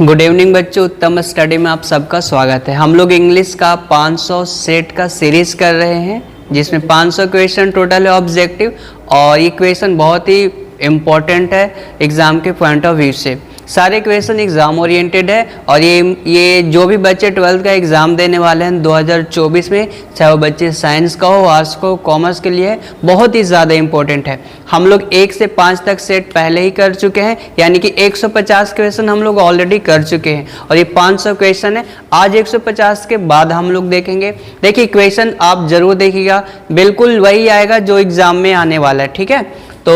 Good evening बच्चों, उत्तम study में आप सबका स्वागत है। हम लोग इंग्लिश का 500 सेट का सीरीज कर रहे हैं जिसमें 500 क्वेश्चन टोटल है ऑब्जेक्टिव, और ये क्वेश्चन बहुत ही इम्पोर्टेंट है एग्ज़ाम के पॉइंट ऑफ व्यू से। सारे क्वेश्चन एग्ज़ाम ओरिएंटेड है और ये जो भी बच्चे 12th का एग्ज़ाम देने वाले हैं 2024 में, चाहे वो बच्चे साइंस का हो, आर्ट्स का हो, कॉमर्स के लिए बहुत ही ज़्यादा इम्पोर्टेंट है। हम लोग 1 से 5 तक सेट पहले ही कर चुके हैं, यानी कि 150 क्वेश्चन हम लोग ऑलरेडी कर चुके हैं और ये 500 क्वेश्चन है। आज 150 के बाद हम लोग देखेंगे। देखिए क्वेश्चन आप ज़रूर देखिएगा, बिल्कुल वही आएगा जो एग्ज़ाम में आने वाला है, ठीक है। तो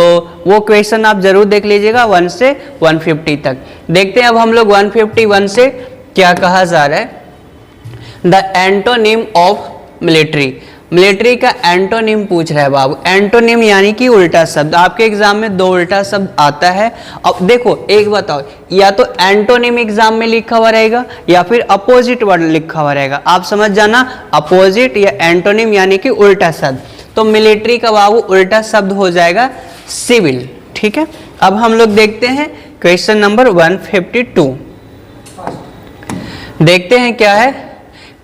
वो क्वेश्चन आप जरूर देख लीजिएगा 1 से 150 तक। देखते हैं अब हम लोग 151 से क्या कहा जा रहा है। The antonym of military, military का एंटोनिम पूछ रहा है बाबू। एंटोनिम यानी कि उल्टा शब्द। आपके एग्जाम में 2 उल्टा शब्द आता है। अब देखो एक बताओ, या तो एंटोनिम एग्जाम में लिखा हुआ रहेगा या फिर अपोजिट वर्ड लिखा हुआ रहेगा। आप समझ जाना, अपोजिट या एंटोनिम यानी कि उल्टा शब्द। तो मिलिट्री का बाबू उल्टा शब्द हो जाएगा सिविल, ठीक है। अब हम लोग देखते हैं क्वेश्चन नंबर 152। देखते हैं क्या है।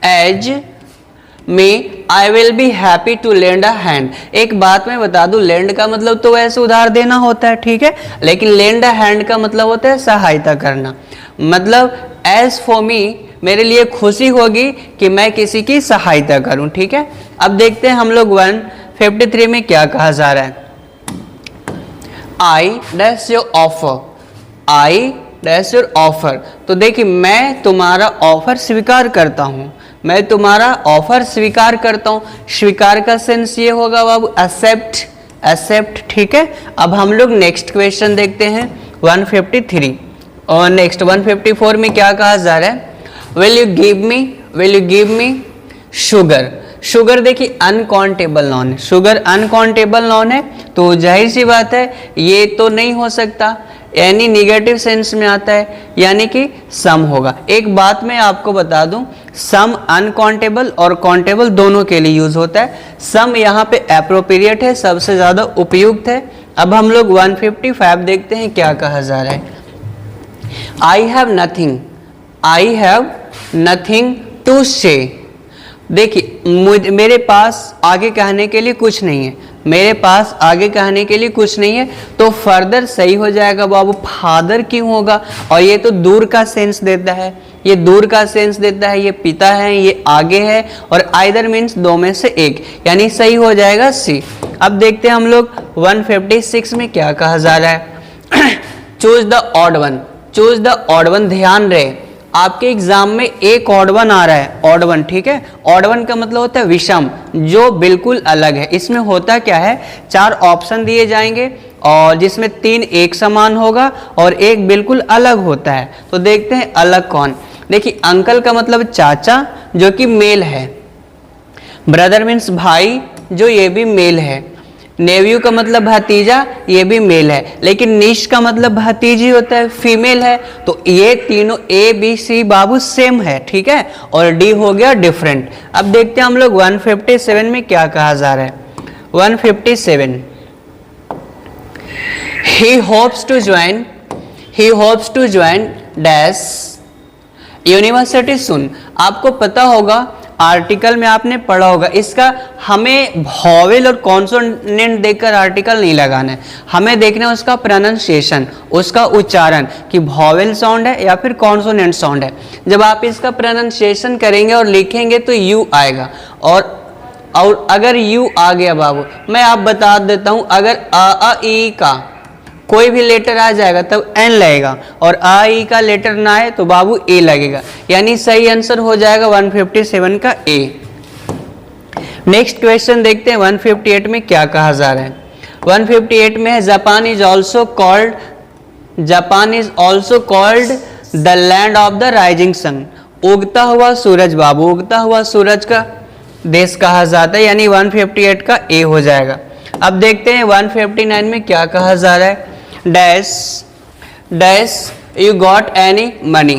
एज में I will be happy to lend a hand. एक बात मैं बता दूं, लेंड का मतलब तो वैसे उधार देना होता है, ठीक है, लेकिन लेंड अ हैंड का मतलब होता है सहायता करना। मतलब एज फॉर मी, मेरे लिए खुशी होगी कि मैं किसी की सहायता करूं, ठीक है। अब देखते हैं हम लोग 153 में क्या कहा जा रहा है। I dash your offer, I dash your offer. तो देखिए मैं तुम्हारा ऑफर स्वीकार करता हूं, मैं तुम्हारा ऑफर स्वीकार करता हूं। स्वीकार का सेंस ये होगा बाबू एक्सेप्ट, एक्सेप्ट, ठीक है। अब हम लोग नेक्स्ट क्वेश्चन देखते हैं 153 और नेक्स्ट 154 में क्या कहा जा रहा है। Will you give me, will you give me sugar. Sugar देखिए अनकाउंटेबल नॉन है, शुगर अनकाउंटेबल नॉन है, तो जाहिर सी बात है ये तो नहीं हो सकता, यानी निगेटिव सेंस में आता है, यानी कि सम होगा। एक बात मैं आपको बता दूं, सम अनकाउंटेबल और काउंटेबल दोनों के लिए यूज होता है। सम यहाँ पे एप्रोप्रिएट है, सबसे ज्यादा उपयुक्त है। अब हम लोग 155 देखते हैं क्या कहा जा रहा है। I have nothing, I have nothing to say. देखिए मेरे पास आगे कहने के लिए कुछ नहीं है, मेरे पास आगे कहने के लिए कुछ नहीं है, तो फर्दर सही हो जाएगा बाबू। फादर क्यों होगा, और ये तो दूर का सेंस देता है, ये दूर का सेंस देता है, ये पिता है, ये आगे है, और आइदर मीन्स 2 में से एक, यानी सही हो जाएगा सी। अब देखते हैं हम लोग 156 में क्या कहा जा रहा है। Choose the odd one, choose the odd one. ध्यान रहे आपके एग्जाम में एक ऑड वन आ रहा है, ऑड वन, ठीक है। ऑड वन का मतलब होता है विषम, जो बिल्कुल अलग है। इसमें होता क्या है, 4 ऑप्शन दिए जाएंगे और जिसमें 3 एक समान होगा और एक बिल्कुल अलग होता है। तो देखते हैं अलग कौन। देखिए अंकल का मतलब चाचा, जो कि मेल है। ब्रदर मीन्स भाई, जो ये भी मेल है। नेव्यू का मतलब भतीजा, ये भी मेल है। लेकिन निश का मतलब भतीजी होता है, फीमेल है। तो ये तीनों A B C Babu same है, ठीक है, और डी हो गया डिफरेंट। अब देखते हैं हम लोग 157 में क्या कहा जा रहा है। 157, he hopes to join dash university सुन। आपको पता होगा, आर्टिकल में आपने पढ़ा होगा, इसका हमें वॉवेल और कॉन्सोनेंट देखकर आर्टिकल नहीं लगाना है, हमें देखना है उसका प्रोनाउंसिएशन, उसका उच्चारण, कि वॉवेल साउंड है या फिर कॉन्सोनेंट साउंड है। जब आप इसका प्रोनाउंसिएशन करेंगे और लिखेंगे तो यू आएगा, और अगर यू आ गया बाबू, मैं आप बता देता हूं, अगर आ ई का कोई भी लेटर आ जाएगा तब एन लगेगा, और आ ई का लेटर ना आए तो बाबू ए लगेगा, यानी सही आंसर हो जाएगा 157 का ए। नेक्स्ट क्वेश्चन देखते हैं 158 में क्या कहा जा रहा है। 158 में है Japan is also called the land of the rising sun. उगता हुआ सूरज बाबू, उगता हुआ सूरज का देश कहा जाता है, यानी 158 का ए हो जाएगा। अब देखते हैं 159 में क्या कहा जा रहा है। Dash dash you got any money.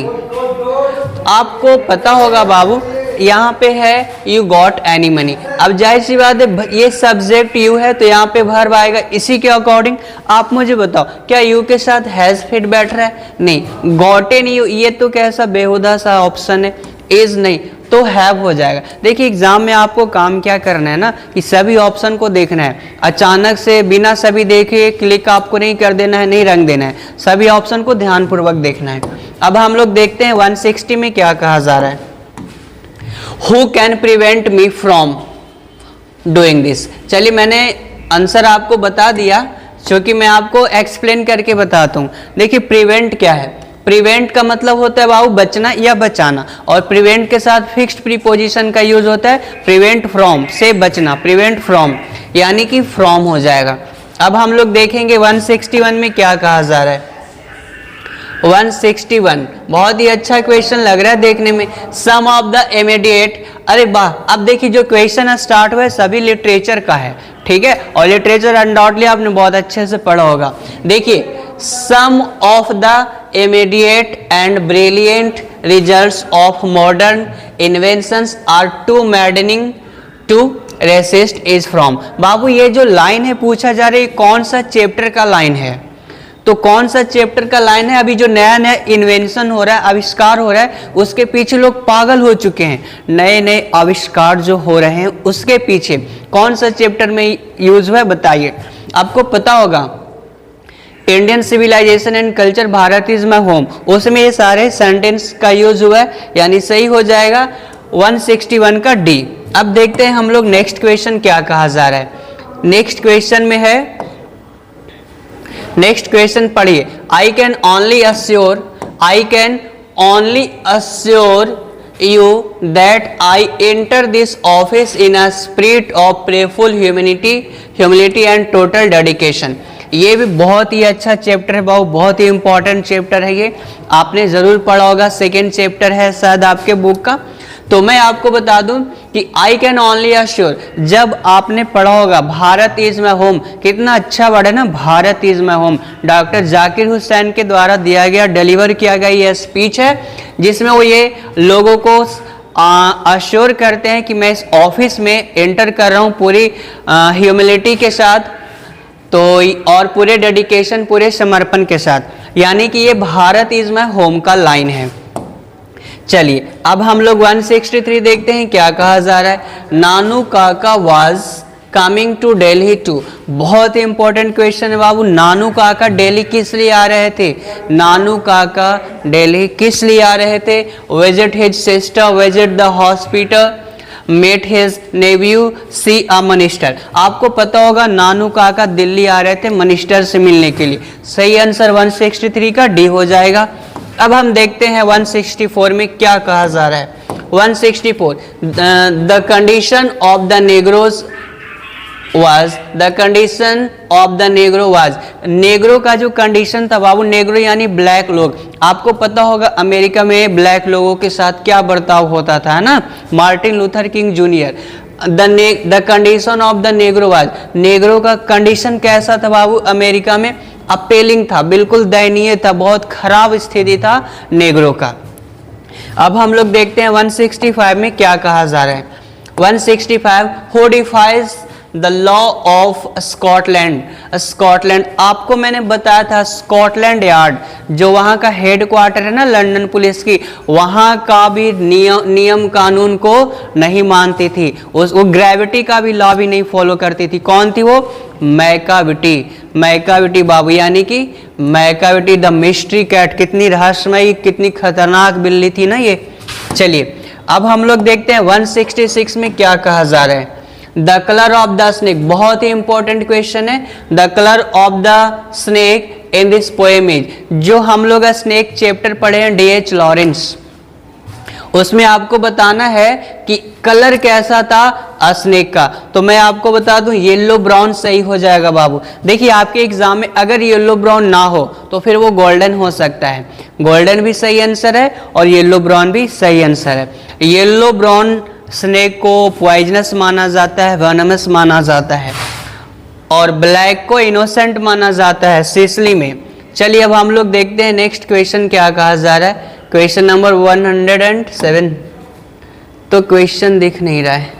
आपको पता होगा बाबू, यहाँ पे है यू गॉट एनी मनी। अब जाहिर सी बात है ये सब्जेक्ट यू है तो यहाँ पे वर्ब आएगा इसी के अकॉर्डिंग। आप मुझे बताओ क्या यू के साथ हैज फिट बैठ रहा है? नहीं। गॉटेन यू, ये तो कैसा बेहुदा सा ऑप्शन है, इज नहीं तो हैव हो जाएगा। देखिए एग्जाम में आपको काम क्या करना है ना कि सभी ऑप्शन को देखना है, अचानक से बिना सभी देखे क्लिक आपको नहीं कर देना है, नहीं रंग देना है, सभी ऑप्शन को ध्यानपूर्वक देखना है। अब हम लोग देखते हैं 160 में क्या कहा जा रहा है, who can prevent me from doing this. चलिए मैंने आंसर आपको बता दिया, क्योंकि मैं आपको एक्सप्लेन करके बताता हूँ। देखिए प्रिवेंट क्या है, प्रिवेंट का मतलब होता है बाबू बचना या बचाना, और प्रिवेंट के साथ फिक्स्ड प्रीपोजिशन का यूज होता है प्रिवेंट फ्रॉम, से बचना, प्रिवेंट फ्रॉम यानी कि फ्रॉम हो जाएगा। अब हम लोग देखेंगे 161 में क्या कहा जा रहा है। 161 बहुत ही अच्छा क्वेश्चन लग रहा है देखने में। सम ऑफ द इमीडिएट, अरे वाह। अब देखिए जो क्वेश्चन स्टार्ट हुआ है सभी लिटरेचर का है, ठीक है, और लिटरेचर अनडाउटली आपने बहुत अच्छे से पढ़ा होगा। देखिए some of the immediate and brilliant results of modern inventions are too maddening to resist is from. बाबू ये जो लाइन है पूछा जा रहा है कौन सा चैप्टर का लाइन है, तो कौन सा चैप्टर का लाइन है। अभी जो नया नया इन्वेंशन हो रहा है, आविष्कार हो रहा है, उसके पीछे लोग पागल हो चुके हैं। नए नए आविष्कार जो हो रहे हैं उसके पीछे कौन सा चैप्टर में यूज हुआ है बताइए। आपको पता होगा Indian civilization and culture Bharat is my home, उसमें ये सारे सेंटेंस का यूज हुआ है, यानी सही हो जाएगा 161 का डी। अब देखते हैं हम लोग नेक्स्ट क्वेश्चन क्या कहा जा रहा है। नेक्स्ट क्वेश्चन में है, नेक्स्ट क्वेश्चन पढ़िए। I can only assure you that I enter this office in a spirit of prayerful humility and total dedication। ये भी बहुत ही अच्छा चैप्टर है बाबू, बहुत ही इंपॉर्टेंट चैप्टर है, ये आपने जरूर पढ़ा होगा, सेकेंड चैप्टर है शायद आपके बुक का। तो मैं आपको बता दूं कि आई कैन ओनली अश्योर, जब आपने पढ़ा होगा भारत इज माई होम, कितना अच्छा वर्ड है ना, Bharat is my home. Doctor Zakir Hussain के द्वारा दिया गया, डिलीवर किया गया ये स्पीच है, जिसमें वो ये लोगों को अश्योर करते हैं कि मैं इस ऑफिस में एंटर कर रहा हूँ पूरी ह्यूमिलिटी के साथ, तो और पूरे डेडिकेशन, पूरे समर्पण के साथ, यानी कि ये भारत इज माई होम का लाइन है। चलिए अब हम लोग 163 देखते हैं क्या कहा जा रहा है। Nanu Kaka was coming to Delhi too, बहुत ही इंपॉर्टेंट क्वेश्चन है बाबू। नानू काका दिल्ली किस लिए आ रहे थे? नानू काका दिल्ली किस लिए आ रहे थे? Visit his sister, visit the hospital, met his nephew, see a minister. आपको पता होगा नानू काका दिल्ली आ रहे थे मिनिस्टर से मिलने के लिए। सही आंसर 163 का डी हो जाएगा। अब हम देखते हैं 164 में क्या कहा जा रहा है। 164 the condition of the नेग्रोज was, the condition of the Negro was, Negro का जो कंडीशन था बाबू, नेग्रो यानी ब्लैक लोग, आपको पता होगा अमेरिका में ब्लैक लोगों के साथ क्या बर्ताव होता था ना, Martin Luther king junior. The condition of the Negro was, Negro का कंडीशन कैसा था बाबू अमेरिका में? अपेलिंग था, बिल्कुल दयनीय था, बहुत खराब स्थिति था नेग्रो का। अब हम लोग देखते हैं 165 में क्या कहा जा रहा है। 165 who defies the law of Scotland. Scotland आपको मैंने बताया था, स्कॉटलैंड यार्ड जो वहाँ का हेड क्वार्टर है ना लंदन पुलिस की, वहाँ का भी नियम कानून को नहीं मानती थी, वो ग्रेविटी का भी लॉ भी नहीं फॉलो करती थी। कौन थी वो? मैकाविटी, मैकाविटी बाबू, यानी कि मैकाविटी द मिस्ट्री कैट। कितनी रहस्यमयी, कितनी खतरनाक बिल्ली थी ना ये। चलिए अब हम लोग देखते हैं 166 में क्या कहा जा रहा है। The colour of the snake, बहुत ही इंपॉर्टेंट क्वेश्चन है। The colour of the snake in this poem is, जो हम लोग स्नेक चैप्टर पढ़े हैं D.H. लॉरेंस, उसमें आपको बताना है कि कलर कैसा था स्नेक का। तो मैं आपको बता दूं येलो ब्राउन सही हो जाएगा बाबू। देखिए आपके एग्जाम में अगर येलो ब्राउन ना हो तो फिर वो गोल्डन हो सकता है, गोल्डन भी सही आंसर है और येलो ब्राउन भी सही आंसर है। येलो ब्राउन स्नेक को पॉइजनस माना जाता है, वेनमस माना जाता है, और ब्लैक को इनोसेंट माना जाता है सिसिली में। चलिए अब हम लोग देखते हैं नेक्स्ट क्वेश्चन क्या कहा जा रहा है। Question number 107। तो क्वेश्चन दिख नहीं रहा है।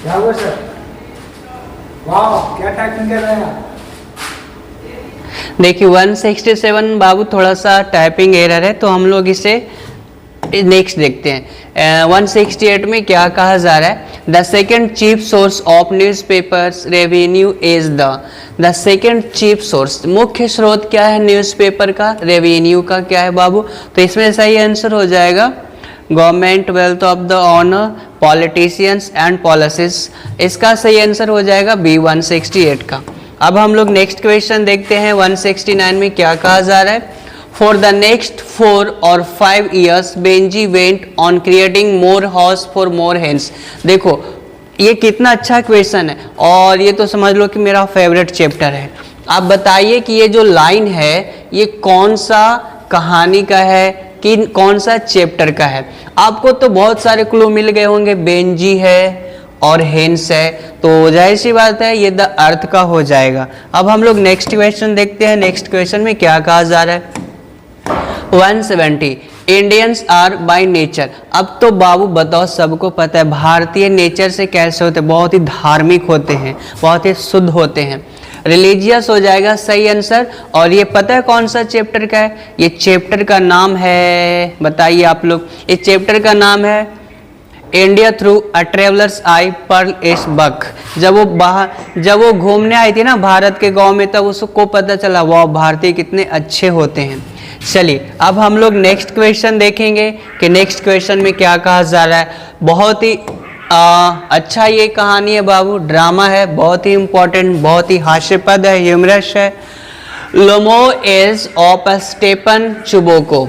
क्या हुआ सर? वाह, क्या टाइपिंग कर रहे हैं आप? देखिए 167 बाबू थोड़ा सा टाइपिंग एरर है, तो हम लोग इसे नेक्स्ट देखते हैं। 168 में क्या कहा जा रहा है? The second chief source of newspapers revenue is the second chief source, मुख्य स्रोत क्या है न्यूज़पेपर का? रेवेन्यू का क्या है बाबू? तो इसमें सही आंसर हो जाएगा government, wealth of the honour, politicians and policies. इसका सही आंसर हो जाएगा बी 168 का। अब हम लोग नेक्स्ट क्वेश्चन देखते हैं। 169 में क्या कहा जा रहा है? For the next 4 or 5 years Benji went on creating more house for more hence. देखो ये कितना अच्छा क्वेश्चन है, और ये तो समझ लो कि मेरा फेवरेट चैप्टर है। आप बताइए कि ये जो लाइन है ये कौन सा कहानी का है कि कौन सा चैप्टर का है? आपको तो बहुत सारे क्लू मिल गए होंगे, बेंजी है और हेंस है, तो जाहिर सी बात है ये द अर्थ का हो जाएगा। अब हम लोग नेक्स्ट क्वेश्चन देखते हैं। नेक्स्ट क्वेश्चन में क्या कहा जा रहा है? 170 इंडियंस आर बाय नेचर। अब तो बाबू बताओ, सबको पता है भारतीय नेचर से कैसे होते हैं, बहुत ही धार्मिक होते हैं, बहुत ही शुद्ध होते हैं। रिलीजियस हो जाएगा सही आंसर। और ये पता है कौन सा चैप्टर का है? ये चैप्टर का नाम है, बताइए आप लोग, इस चैप्टर का नाम है India through a traveller's eye Pearl S Buck. जब वो घूमने आई थी ना भारत के गांव में, तब उसको पता चला वाह भारतीय कितने अच्छे होते हैं। चलिए अब हम लोग नेक्स्ट क्वेश्चन देखेंगे कि नेक्स्ट क्वेश्चन में क्या कहा जा रहा है। बहुत ही अच्छा ये कहानी है बाबू, ड्रामा है, बहुत ही इंपॉर्टेंट, बहुत ही हास्यपद है, ह्यूमरस है। लोमो इज ऑफ स्टेपन चुबोको।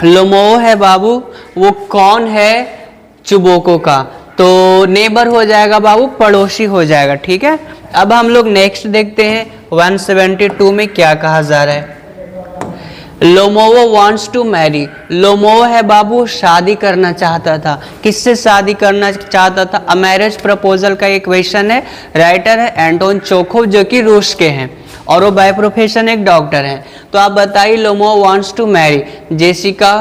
लोमो है बाबू, वो कौन है? चुबोको का। तो नेबर हो जाएगा बाबू, पड़ोसी हो जाएगा, ठीक है। अब हम लोग नेक्स्ट देखते हैं 172 में क्या कहा जा रहा है। लोमोवो वांट्स टू मैरी। लोमोवो है बाबू, शादी करना चाहता था। किससे शादी करना चाहता था? अ मैरिज प्रपोजल का एक क्वेश्चन है। राइटर है एंटोन चोखोव, जो कि रूस के हैं, और वो बाय प्रोफेशन एक डॉक्टर हैं। तो आप बताइए Lomov wants to marry Jessica,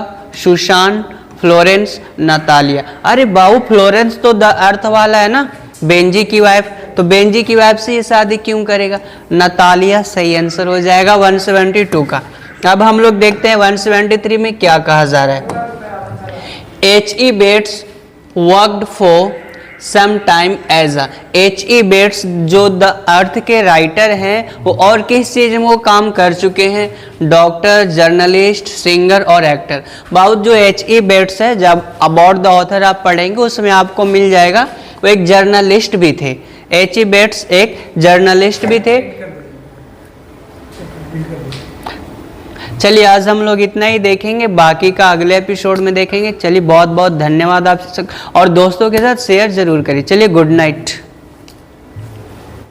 Susan, Florence, Natalia. अरे बाबू फ्लोरेंस तो द अर्थ वाला है ना, बेंजी की वाइफ, तो बेंजी की वाइफ से ये शादी क्यों करेगा? नतालिया सही आंसर हो जाएगा 172 का। अब हम लोग देखते हैं 173 में क्या कहा जा रहा है। H.E. Bates worked for some time as a. H.E. Bates जो द अर्थ के राइटर हैं, वो और किस चीज में वो काम कर चुके हैं? डॉक्टर, जर्नलिस्ट, सिंगर और एक्टर। बहुत जो H.E. बेट्स है, जब अबाउट द ऑथर आप पढ़ेंगे उसमें आपको मिल जाएगा, वो एक जर्नलिस्ट भी थे। H.E. बेट्स एक जर्नलिस्ट भी थे। चलिए आज हम लोग इतना ही देखेंगे, बाकी का अगले एपिसोड में देखेंगे। चलिए बहुत बहुत धन्यवाद आप, और दोस्तों के साथ शेयर जरूर करिए। चलिए गुड नाइट।